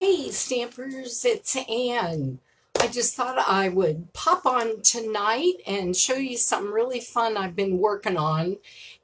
Hey Stampers, it's Anne. I just thought I would pop on tonight and show you something really fun I've been working on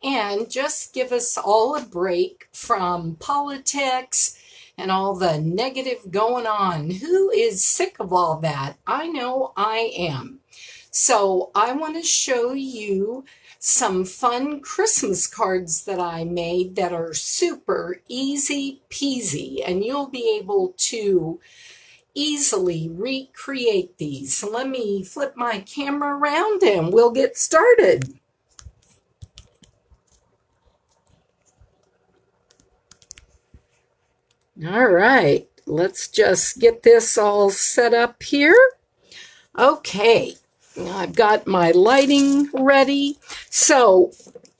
and just give us all a break from politics and all the negative going on. Who is sick of all that? I know I am. So I want to show you some fun Christmas cards that I made that are super easy peasy, and you'll be able to easily recreate these. So let me flip my camera around and we'll get started. All right, let's just get this all set up here. Okay. I've got my lighting ready. So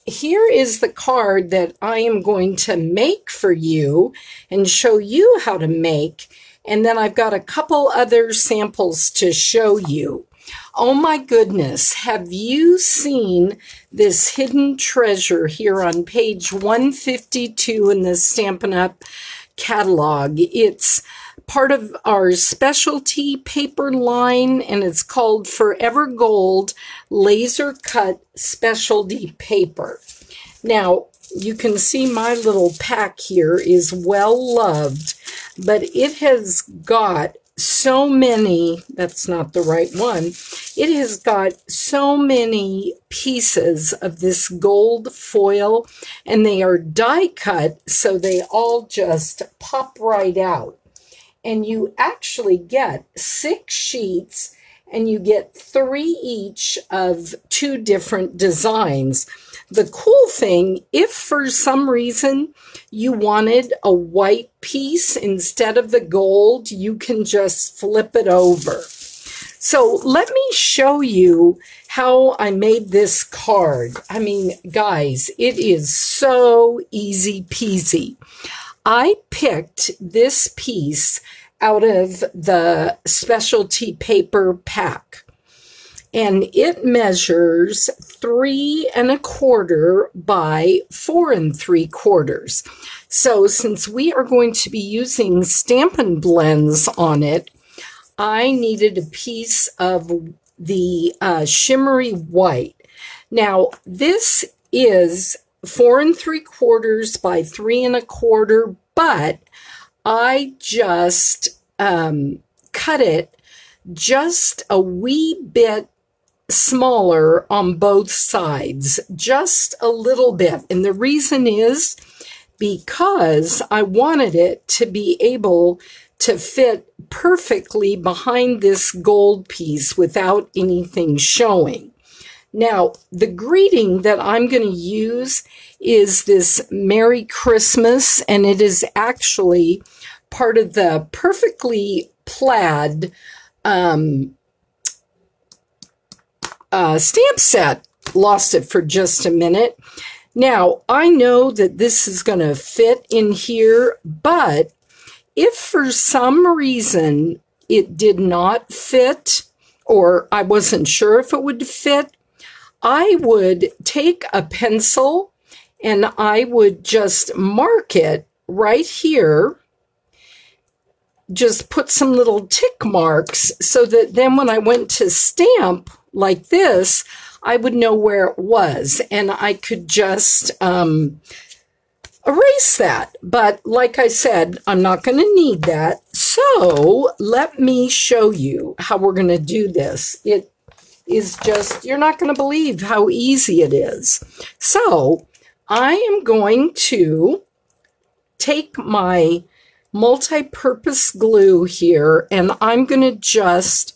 here is the card that I am going to make for you and show you how to make. And then I've got a couple other samples to show you. Oh my goodness, have you seen this hidden treasure here on page 152 in the Stampin' Up catalog? It's part of our specialty paper line, and it's called Forever Gold Laser Cut Specialty Paper. Now, you can see my little pack here is well loved, but it has got so many, that's not the right one, it has got so many pieces of this gold foil, and they are die cut, so they all just pop right out. And you actually get 6 sheets, and you get 3 each of 2 different designs. The cool thing, if for some reason you wanted a white piece instead of the gold, you can just flip it over. So let me show you how I made this card. I mean, guys, it is so easy peasy. I picked this piece out of the specialty paper pack, and it measures 3 1/4 by 4 3/4. So since we are going to be using Stampin Blends on it, I needed a piece of the shimmery white. Now this is 4 3/4 by 3 1/4, but I just cut it just a wee bit smaller on both sides, just a little bit. And the reason is because I wanted it to be able to fit perfectly behind this gold piece without anything showing. Now, the greeting that I'm going to use is this Merry Christmas, and it is actually part of the perfectly plaid stamp set. Lost it for just a minute. Now, I know that this is going to fit in here, but if for some reason it did not fit, or I wasn't sure if it would fit, I would take a pencil and I would just mark it right here. Just put some little tick marks so that then when I went to stamp like this, I would know where it was, and I could just erase that. But like I said, I'm not going to need that. So let me show you how we're going to do this. It is just, you're not going to believe how easy it is. So I am going to take my multi-purpose glue here, and I'm going to just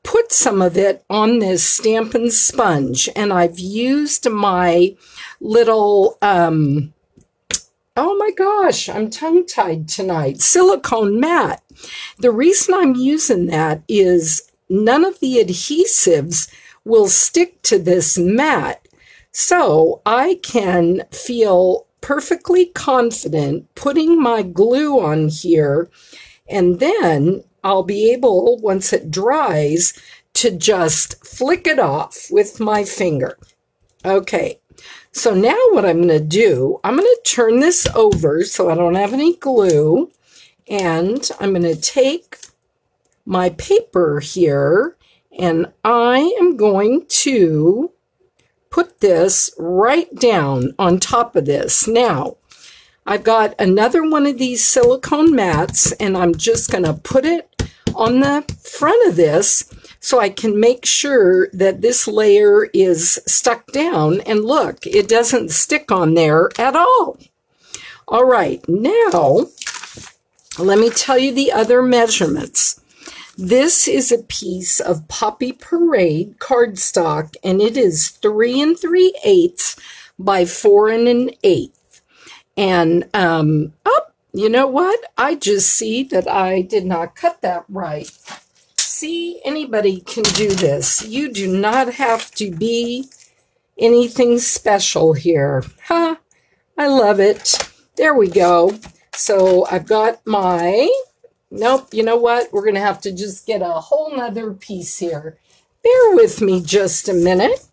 put some of it on this Stampin' Sponge. And I've used my little, oh my gosh, I'm tongue-tied tonight, silicone mat. The reason I'm using that is none of the adhesives will stick to this mat. So I can feel perfectly confident putting my glue on here, and then I'll be able, once it dries, to just flick it off with my finger. Okay, so now what I'm going to do, I'm going to turn this over so I don't have any glue, And I'm going to take my paper here, and I am going to put this right down on top of this. Now, I've got another one of these silicone mats, and I'm just going to put it on the front of this so I can make sure that this layer is stuck down. And look, it doesn't stick on there at all. All right, now let me tell you the other measurements. This is a piece of Poppy Parade cardstock, and it is 3 3/8 by 4 1/8. And, you know what? I just see that I did not cut that right. See, anybody can do this. You do not have to be anything special here. Ha! I love it. There we go. So I've got my, nope, you know what? We're going to have to just get a whole nother piece here. Bear with me just a minute.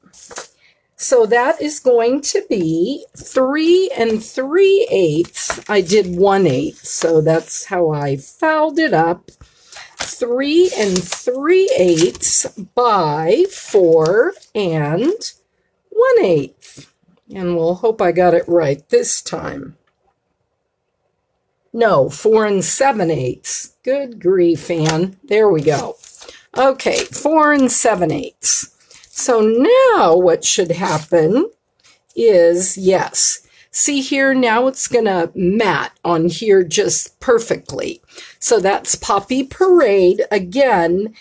So that is going to be 3 3/8. I did 1/8, so that's how I fouled it up. 3 3/8 by 4 1/8. And we'll hope I got it right this time. No, 4 7/8. Good grief, Ann. There we go. Okay, 4 7/8. So now what should happen is, yes, see here, now it's going to mat on here just perfectly. So that's Poppy Parade. Again,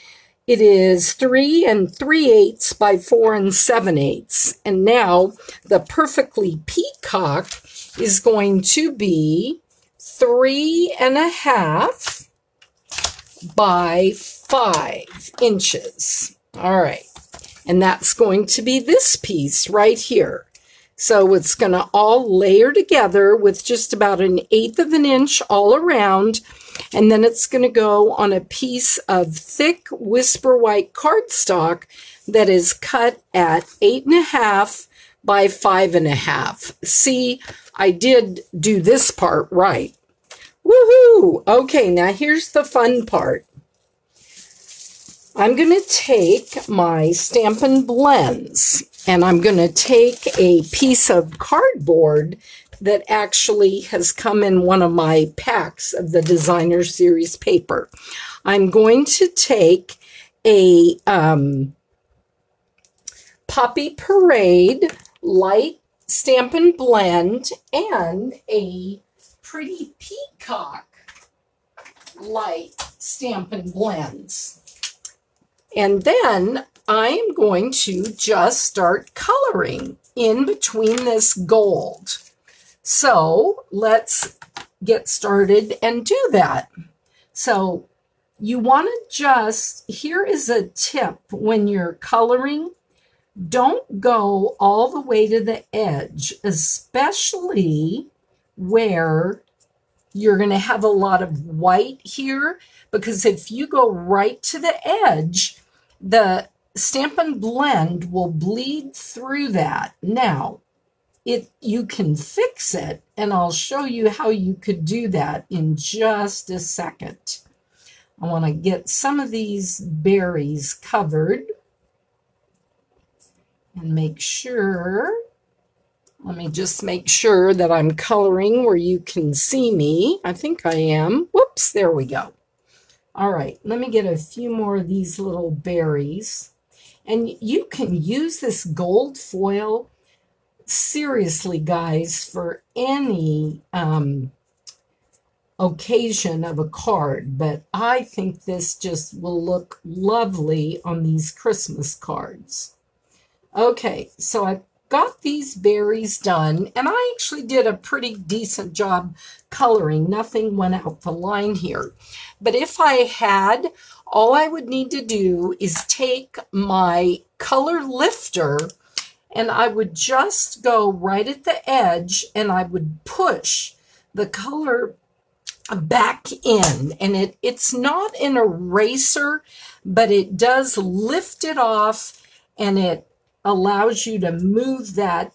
it is 3 3/8 by 4 7/8. And now the Perfectly Peacock is going to be 3 1/2 by 5 inches. All right. And that's going to be this piece right here. So it's going to all layer together with just about 1/8 of an inch all around. And then it's going to go on a piece of thick Whisper White cardstock that is cut at 8 1/2 by 5 1/2. See, I did do this part right. Woohoo! Okay, now here's the fun part. I'm going to take my Stampin Blends, and I'm going to take a piece of cardboard that actually has come in one of my packs of the Designer Series paper. I'm going to take a Poppy Parade light Stampin Blend and a Pretty Peacock light Stampin Blends. And then I am going to just start coloring in between this gold. So let's get started and do that. So you want to just, here is a tip when you're coloring, don't go all the way to the edge, especially where you're going to have a lot of white here, because if you go right to the edge, the Stampin' Blend will bleed through that. Now, you can fix it, and I'll show you how you could do that in just a second. I want to get some of these berries covered and make sure, let me just make sure that I'm coloring where you can see me. I think I am. Whoops, there we go. All right, let me get a few more of these little berries. And you can use this gold foil, seriously, guys, for any occasion of a card. But I think this just will look lovely on these Christmas cards. Okay, so I've got these berries done, and I actually did a pretty decent job coloring. Nothing went out the line here. But if I had, all I would need to do is take my color lifter, and I would just go right at the edge, and I would push the color back in. And it's not an eraser, but it does lift it off, and it allows you to move that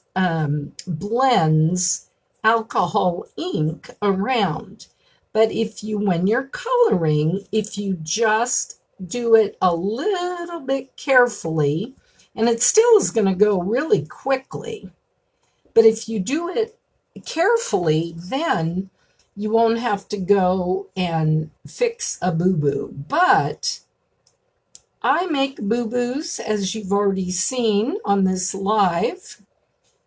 Blends alcohol ink around. But when you're coloring, if you just do it a little bit carefully, and it still is going to go really quickly, but if you do it carefully, then you won't have to go and fix a boo-boo. But I make boo-boos, as you've already seen on this live.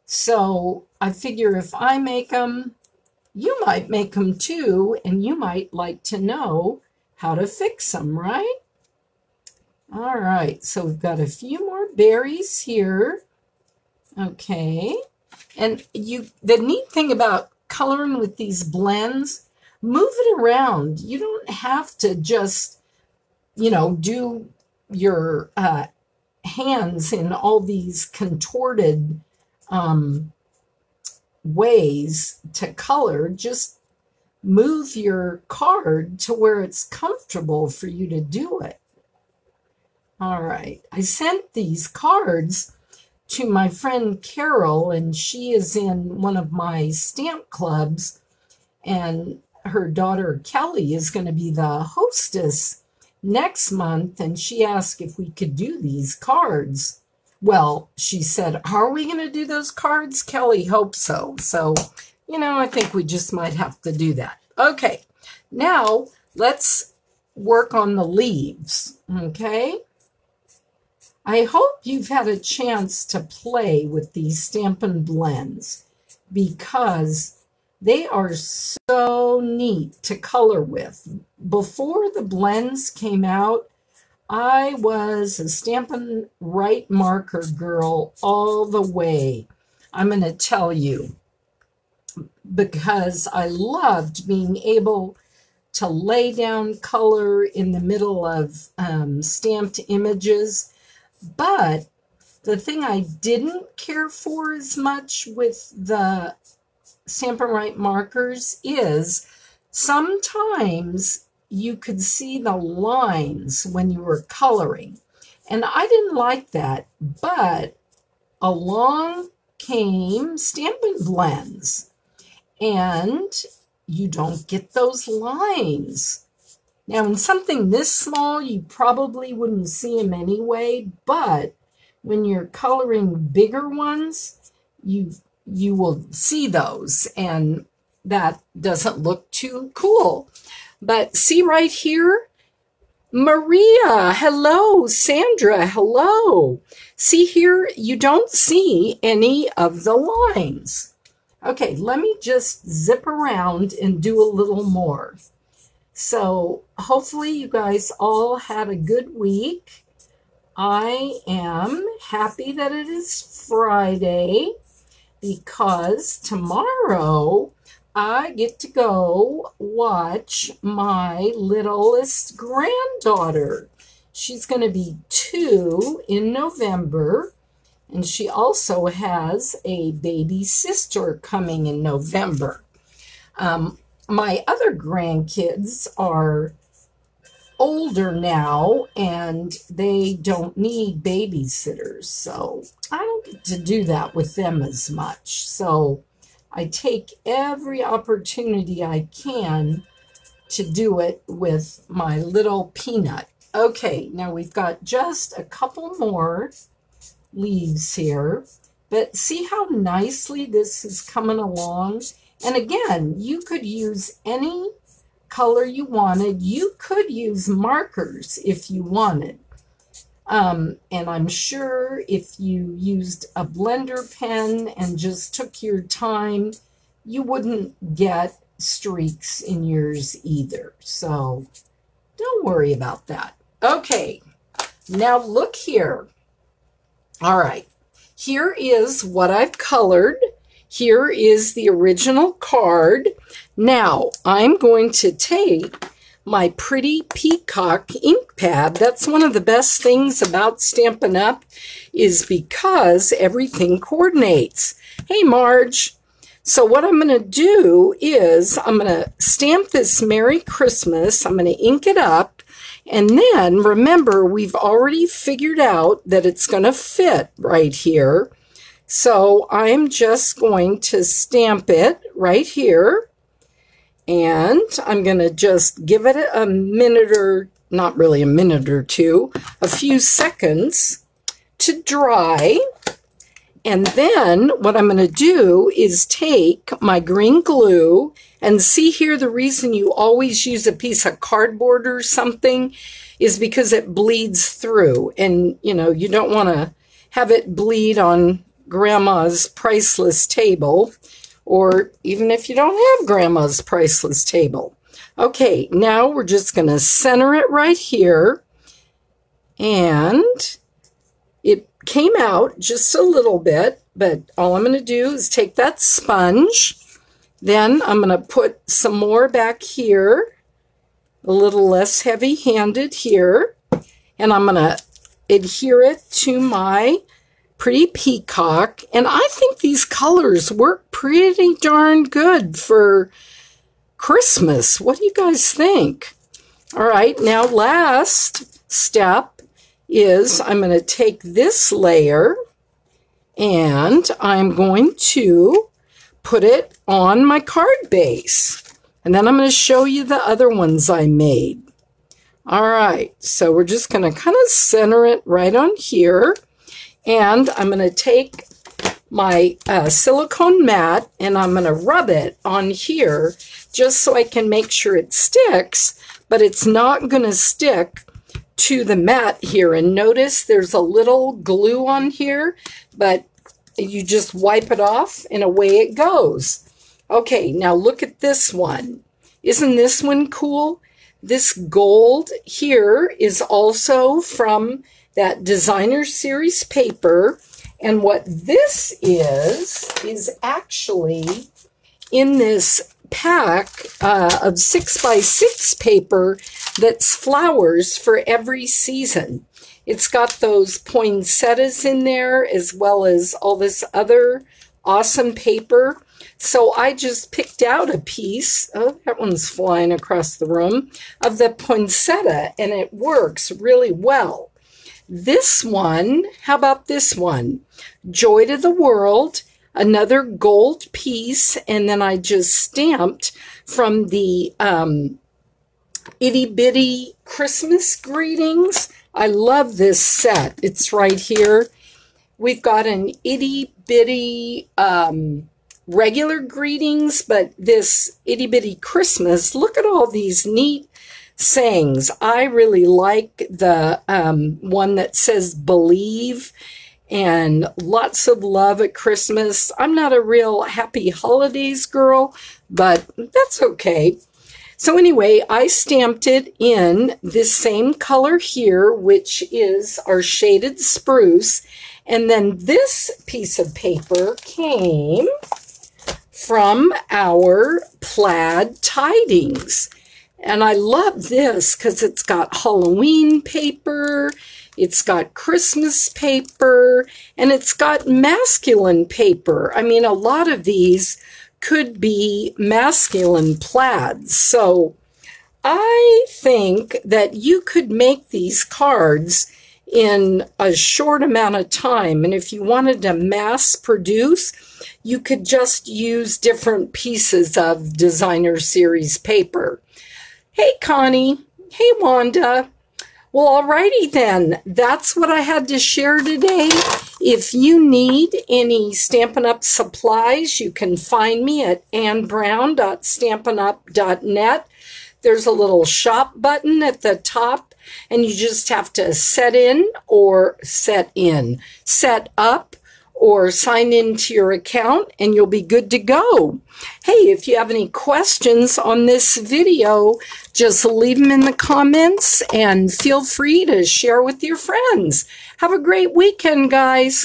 So I figure if I make them, you might make them too, and you might like to know how to fix them, right? All right, so we've got a few more berries here. Okay, and the neat thing about coloring with these blends, move it around. You don't have to just, do your hands in all these contorted ways to color. Just move your card to where it's comfortable for you to do it. All right, I sent these cards to my friend Carol, and she is in one of my stamp clubs, and her daughter Kelly is going to be the hostess next month, and she asked if we could do these cards. Well, she said, are we going to do those cards? Kelly hopes so. So, I think we just might have to do that. Okay, now let's work on the leaves, okay? I hope you've had a chance to play with these Stampin' Blends because they are so neat to color with. Before the blends came out, I was a Stampin' Right marker girl all the way. I'm going to tell you, because I loved being able to lay down color in the middle of stamped images. But the thing I didn't care for as much with the Stampin' Right markers is sometimes you could see the lines when you were coloring. And I didn't like that. But along came Stampin' Blends, and you don't get those lines. Now, in something this small, you probably wouldn't see them anyway, but when you're coloring bigger ones, you will see those, and that doesn't look too cool. But see right here, Maria, hello. Sandra, hello. See here, you don't see any of the lines. Okay, let me just zip around and do a little more. So hopefully you guys all had a good week. I am happy that it is Friday because tomorrow I get to go watch my littlest granddaughter. She's going to be 2 in November, and she also has a baby sister coming in November. My other grandkids are older now, and they don't need babysitters, so I don't get to do that with them as much. So I take every opportunity I can to do it with my little peanut. Okay, now we've got just a couple more leaves here, but see how nicely this is coming along? And again, you could use any color you wanted. You could use markers if you wanted. And I'm sure if you used a blender pen and just took your time, you wouldn't get streaks in yours either. So don't worry about that. Okay, now look here. All right, here is what I've colored. Here is the original card. Now, I'm going to take my pretty peacock ink pad. That's one of the best things about Stampin' Up! Is because everything coordinates. Hey, Marge. So what I'm going to do is I'm going to stamp this Merry Christmas. I'm going to ink it up. And then, remember, we've already figured out that it's going to fit right here. So I'm just going to stamp it right here. And I'm going to just give it a minute, or not really a minute or two, a few seconds to dry. And then what I'm going to do is take my green glue, and see here, the reason you always use a piece of cardboard or something is because it bleeds through. And, you know, you don't want to have it bleed on Grandma's priceless table, or even if you don't have Grandma's priceless table. Okay, now we're just going to center it right here. And it came out just a little bit, but all I'm going to do is take that sponge. Then I'm going to put some more back here, a little less heavy-handed here, and I'm going to adhere it to my pretty peacock. And I think these colors work pretty darn good for Christmas. What do you guys think? All right, now last step is I'm going to take this layer and I'm going to put it on my card base. And then I'm going to show you the other ones I made. All right, so we're just going to kind of center it right on here. And I'm going to take my silicone mat and I'm going to rub it on here just so I can make sure it sticks, but it's not going to stick to the mat here. And notice there's a little glue on here, but you just wipe it off and away it goes. Okay, now look at this one. Isn't this one cool? This gold here is also from that designer series paper. And what this is actually in this pack of 6x6 paper that's flowers for every season. It's got those poinsettias in there as well as all this other awesome paper. So I just picked out a piece, oh, that one's flying across the room, of the poinsettia, and it works really well. This one, how about this one? Joy to the World, another gold piece, and then I just stamped from the Itty Bitty Christmas Greetings. I love this set. It's right here. We've got an Itty Bitty regular greetings, but this Itty Bitty Christmas, look at all these neat sayings. I really like the one that says believe and lots of love at Christmas. I'm not a real happy holidays girl, but that's okay. So anyway, I stamped it in this same color here, which is our shaded spruce. And then this piece of paper came from our plaid tidings. And I love this because it's got Halloween paper, it's got Christmas paper, and it's got masculine paper. I mean, a lot of these could be masculine plaids. So I think that you could make these cards in a short amount of time. And if you wanted to mass produce, you could just use different pieces of designer series paper. Hey, Connie. Hey, Wanda. Well, alrighty then. That's what I had to share today. If you need any Stampin' Up! Supplies, you can find me at annbrown.stampinup.net. There's a little shop button at the top, and you just have to set up, or sign into your account, and you'll be good to go. Hey, if you have any questions on this video, just leave them in the comments and feel free to share with your friends. Have a great weekend, guys.